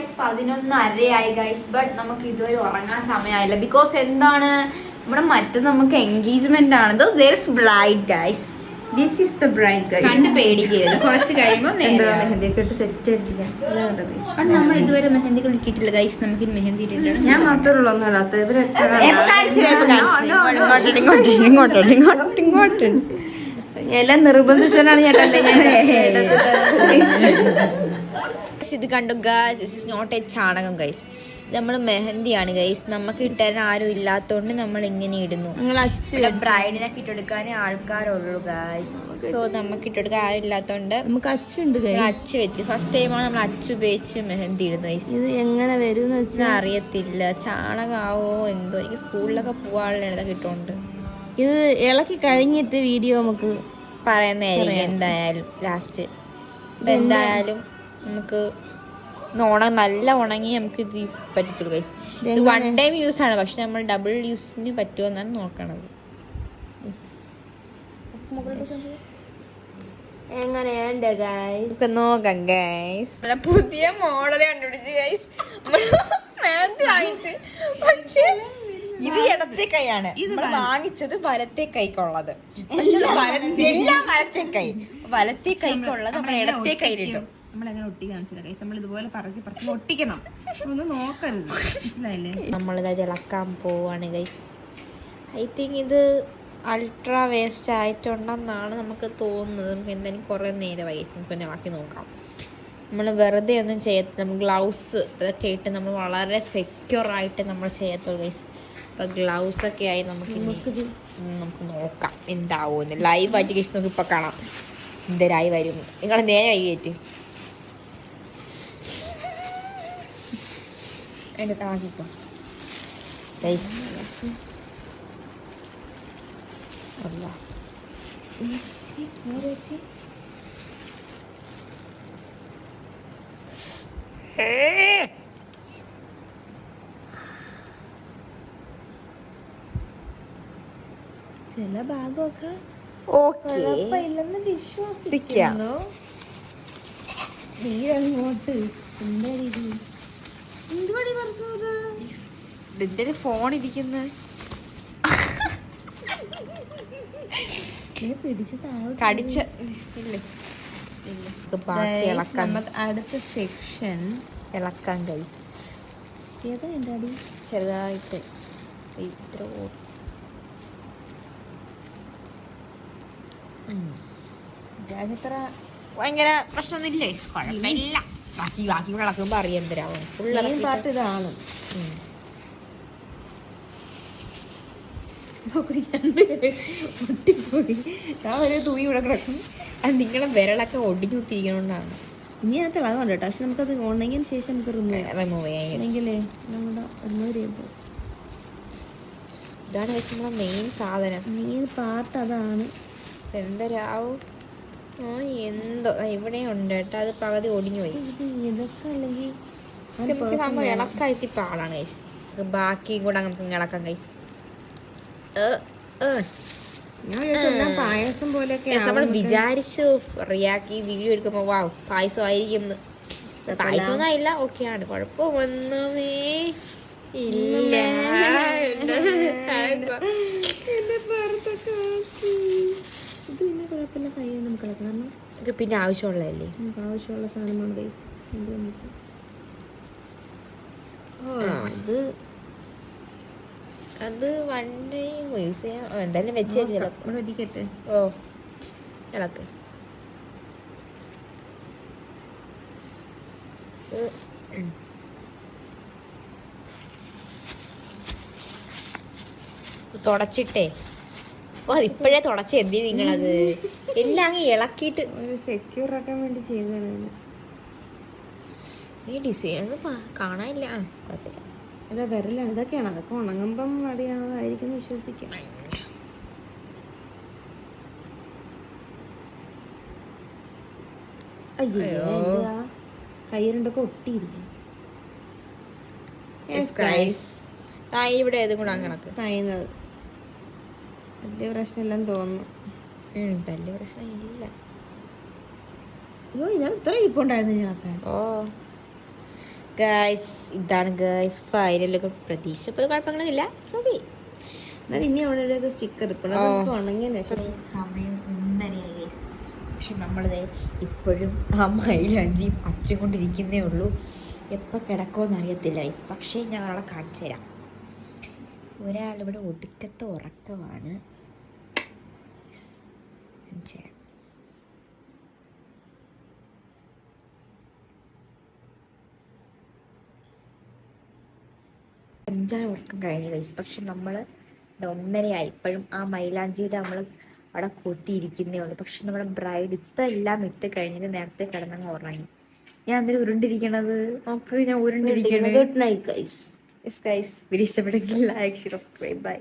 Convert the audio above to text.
Guys 11:30 guys. But നമുക്ക് ഇതുവരെ ഉറങ്ങാൻ സമയമായില്ല. ബിക്കോസ് എന്താണ് ഇവിടെ മറ്റേ നമുക്ക് എൻഗേജ്മെന്റ് ആണ്. Bride guys. This is the bride guys. കണ്ട് പേടിക്കരുത്, കുറച്ച് കഴിയുമ്പോൾ മെഹന്തി ഒക്കെ ഇട്ട് സെറ്റ് ആയിരിക്കാം. നമ്മൾ ഇതുവരെ മെഹന്തി ഇട്ടിട്ടില്ല ഗൈസ്. നമുക്ക് മെഹന്തി ഇട്ടിട്ടുണ്ട്. ഞാൻ മാത്രമേ ഇങ്ങോട്ട് എല്ലാം നിർബന്ധിച്ചാണ് ചേട്ടല്ലേ ഞാൻ. ഇത് കണ്ടു guys. This is not a ചാണകം ഗൈസ്. നമ്മൾ മെഹന്തിയാണ് ഗൈസ്. നമുക്ക് ഇട്ടാൻ ആരും ഇല്ലാത്തോണ്ട് നമ്മൾ ഇങ്ങനെ ഇടുന്നു. ബ്രൈഡിനൊക്കെ ഇട്ടെടുക്കാനേ ആൾക്കാരുള്ളൂ ഗൈസ്. സോ നമുക്ക് ഇട്ടെടുക്കാൻ ആരും ഇല്ലാത്തോണ്ട് നമുക്ക് അച്ചുണ്ട്. അച്ച് വെച്ച് ഫസ്റ്റ് ടൈമാണ് നമ്മൾ അച്ച് ഉപയോഗിച്ച് മെഹന്തി ഇടുന്നത് ഗൈസ്. ഇത് എങ്ങനെ വരും വെച്ചാൽ അറിയത്തില്ല. ചാണകമാവോ എന്തോ. എനിക്ക് സ്കൂളിലൊക്കെ പോകാനുള്ള ഇതൊക്കെ ഇട്ടോണ്ട് ഇത് ഇളക്കി കഴിഞ്ഞിട്ട് വീഡിയോ നമുക്ക് പറയുന്നതായിരിക്കും എന്തായാലും ലാസ്റ്റ്. എന്തായാലും നമുക്ക് നല്ല ഉണങ്ങി നമുക്ക് ഇത് പറ്റത്തുള്ളൂ ഗൈസ്. ഇത് 1 ടൈം യൂസ് ആണ്. പക്ഷെ നമ്മൾ ഡബിൾ യൂസിന് പറ്റുമോ എന്നാണ് നോക്കണത്. എങ്ങനെയുണ്ട് ഗൈസ് നോക്കാം ഗൈസ്. പുതിയ മോഡൽ കണ്ടുപിടിച്ച് ഗൈസ്. പക്ഷേ ഇത് ഇടത്തെ കൈയാണ്. ഇത് വാങ്ങിച്ചത് വലത്തെ കൈക്കുള്ളത്. എല്ലാം വലത്തെ കൈ. വലത്തെ കൈക്കുള്ളത് നമ്മൾ ഇടത്തെ കയ്യിലിട്ടു. നമ്മളെങ്ങനെ ഒട്ടി കാണിച്ചില്ല ഗൈസ്. നമ്മൾ ഇതുപോലെ പറക്കി ഒട്ടിക്കണം. ഒന്ന് നോക്കരുത്, മനസ്സിലായില്ലേ? നമ്മളിത് ഇളക്കാൻ പോവാണ് ഗൈസ്. ഐ തിങ്ക് ഇത് അൾട്രാ വേസ്റ്റ് ആയിട്ടുണ്ടെന്നാണ് നമുക്ക് തോന്നുന്നത്. നമുക്ക് എന്തായാലും കുറേ നേരമായി. നമുക്ക് ഇളക്കി നോക്കാം. നമ്മൾ വെറുതെ ഒന്നും ചെയ്യത്തില്ല. നമ്മൾ ഗ്ലൗസ് ഇതൊക്കെ ഇട്ട് നമ്മൾ വളരെ സെക്യൂർ ആയിട്ട് നമ്മൾ ചെയ്യത്തുള്ളൂ ഗൈസ്. അപ്പോൾ ഗ്ലൗസ് ഒക്കെ ആയി നമുക്ക് നോക്കാം എന്താവുമെന്ന്. ലൈവ് ആയിട്ട് ഗൈസ് നമുക്ക് ഇപ്പോൾ കാണാം എന്തരായി വരും. നിങ്ങൾ നേരെ കൈകേറ്റ് അതിൻ്റെ താക്കിക്കോ ഗൈസ്. അല്ല ചില ഭാഗമൊക്കെ കുഴപ്പമില്ലെന്ന് വിശ്വസിക്കുന്നു. നീ അങ്ങോട്ട് എന്താ രീതി എന്തുപടി പറഞ്ഞത്? ഇതിന്റെ ഫോൺ ഇരിക്കുന്ന പിടിച്ച് കടിച്ച അടുത്ത സെക്ഷൻ ഇളക്കാൻ കഴിയും. ഏതാ എൻ്റെ അടി ചെറുതായിട്ട് ഇത്ര ഇത്ര ഭയങ്കര പ്രശ്നമൊന്നുമില്ലേ? കുഴപ്പമില്ല. ബാക്കി കൂടെ ഇളക്കുമ്പോ അറിയാം എന്തരാവും. ഫുൾ പാർട്ട് ഇതാണ്. ഒട്ടിപ്പോയി. ഞാൻ ഒരു തുണി ഇവിടെ കിടക്കും. അത് നിങ്ങളെ വിരളൊക്കെ ഒടിഞ്ഞു കുത്തിരിക്കണോണ്ടാണ്. ഇനി അതിനകത്ത് ഇളകുണ്ട് കേട്ടോ. പക്ഷെ നമുക്കത് ഉണങ്ങിയതിന് ശേഷം നമുക്ക് റിമൂവ് ചെയ്യാമെങ്കിലേ നമ്മുടെ റിമൂവ് ചെയ്യുമ്പോൾ ഇതാണ് നമ്മുടെ മെയിൻ സാധനം. മെയിൻ പാർട്ട് അതാണ്. എന്തരാവും എന്തോ ഇവിടെ ഉണ്ട് കേട്ടോ. അത് പകുതി ഒടിഞ്ഞു പോയി. ഇതൊക്കെ അല്ലെങ്കിൽ സംഭവം ഇളക്കായി പാടാണ് കഴിച്ച്. ബാക്കിയും കൂടെ നമുക്ക് ഇളക്കാം കഴിച്ച്. പായസം പോലെയൊക്കെ നമ്മൾ വിചാരിച്ചു റിയാക്കി വീഡിയോ എടുക്കുമ്പോ വാ പായസം ആയിരിക്കുന്നു. പായസമൊന്നും ആയില്ല. ഓക്കെയാണ്. കുഴപ്പമൊന്നുമേ ഇല്ല. കുഴപ്പമില്ല. കൈ നമുക്ക് ഇളക്കാം. കാരണം പിന്നെ ആവശ്യമുള്ളതല്ലേ. നമുക്ക് ആവശ്യമുള്ള സാധനമാണ് ഗൈസ്. അത് 1 ടൈം യൂസ് ചെയ്യാം. എന്തായാലും വെച്ചേക്കട്ടെ. ഓ ഇളക്ക്. തുടച്ചിട്ടേ. ഓ ഇപ്പോഴേ തുടച്ച എന്തി നിങ്ങളത് എല്ലാം അങ്ങ് ഇളക്കിയിട്ട് സെക്യൂർ ആക്കാൻ വേണ്ടി ചെയ്തതാണ്. ഈ ഡിസൈൻ കാണാനില്ല. കുഴപ്പമില്ല. അതാ വിരലാണ്. ഇതൊക്കെയാണ്. അതൊക്കെ ഉണങ്ങുമ്പം വടിയാണതായിരിക്കും വിശ്വസിക്കാം. അയ്യോ കൈ രണ്ടൊക്കെ ഒട്ടിയിരിക്കും. ഇവിടെ ഏതും കൂടെ കണക്ക് കഴിയുന്നത് വലിയ പ്രശ്നമില്ലെന്ന് തോന്നുന്നു. വലിയ പ്രശ്നമില്ല. അയ്യോ ഇതാണ് ഇത്ര ഇരിപ്പുണ്ടായിരുന്നു ഇതിനകത്ത്. ഓ ഗൈസ് ഇതാണ് ഗൈസ് ഫൈനലൊക്കെ പ്രതീക്ഷ ഇപ്പോൾ കുഴപ്പങ്ങളൊന്നുമില്ല. ഓക്കെ എന്നാൽ ഇനി അവിടെ സ്റ്റിക്കർ ഉണങ്ങിയ സമയം 1:30 ഗൈസ്. പക്ഷെ നമ്മളിത് ഇപ്പോഴും ആ മൈലാഞ്ചി അച്ചുകൊണ്ടിരിക്കുന്നേ ഉള്ളൂ. എപ്പോൾ കിടക്കുമെന്ന് അറിയത്തില്ല ഗൈസ്. പക്ഷേ ഞാൻ ആളെ കാണിച്ചു തരാം. ഒരാളിവിടെ ഒടുക്കത്തെ ഉറക്കമാണ്. കാണിച്ചു തരാം. അഞ്ചാറ് ഉറക്കം കഴിഞ്ഞു ഗൈസ്. പക്ഷെ നമ്മൾ 1:30 ഇപ്പോഴും ആ മൈലാഞ്ചിയുടെ നമ്മൾ അവിടെ കൊത്തിയിരിക്കുന്നേ ഉള്ളൂ. പക്ഷെ നമ്മുടെ ബ്രൈഡ് ഇതെല്ലാം ഇട്ട് കഴിഞ്ഞിട്ട് നേരത്തെ കിടന്നങ്ങ് ഉറങ്ങി. ഞാൻ എന്തിനും ഉരുണ്ടിരിക്കണത് നോക്ക്. ഞാൻ ഉരുണ്ടിരിക്കണത്. Good night guys. Guys video ഇഷ്ടപ്പെട്ടെങ്കിൽ ലൈക്ക്, സബ്സ്ക്രൈബ്, ബൈ.